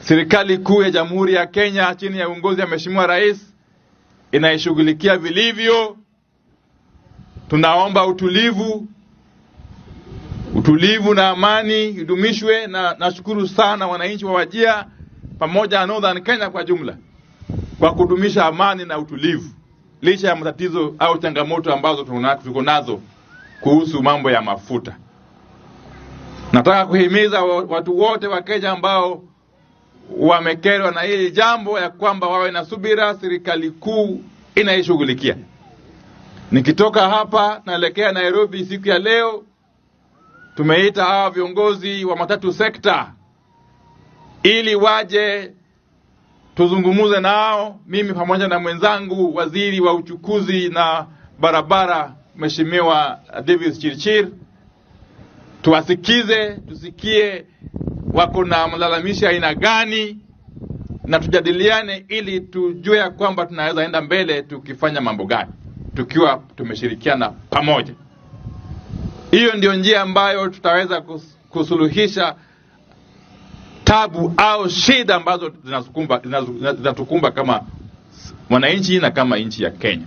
serikali kuu ya Jamhuri ya Kenya chini ya uongozi wa Mheshimiwa Rais inaishughulikia vilivyo. Tunaomba utulivu na amani idumishwe, na nashukuru sana wananchi wa Wajir pamoja na Northern Kenya kwa jumla kwa kudumisha amani na utulivu licha ya matatizo au changamoto ambazo tuko nazo kuhusu mambo ya mafuta. Nataka kuhimiza watu wote wa Kenya ambao wamekerwa na hili jambo ya kwamba wawe na subira, serikali kuu inaishughulikia. Nikitoka hapa naelekea Nairobi siku ya leo, tumeita hawa viongozi wa matatu sekta ili waje tuzungumuze nao, mimi pamoja na mwenzangu waziri wa uchukuzi na barabara Mheshimiwa Davis Chirchir, tusikie wako na malalamishi aina gani na tujadiliane ili tujue kwamba tunaweza enda mbele tukifanya mambo gani tukiwa tumeshirikiana pamoja. Hiyo ndio njia ambayo tutaweza kusuluhisha tabu au shida ambazo zinatukumba kama wananchi na kama nchi ya Kenya.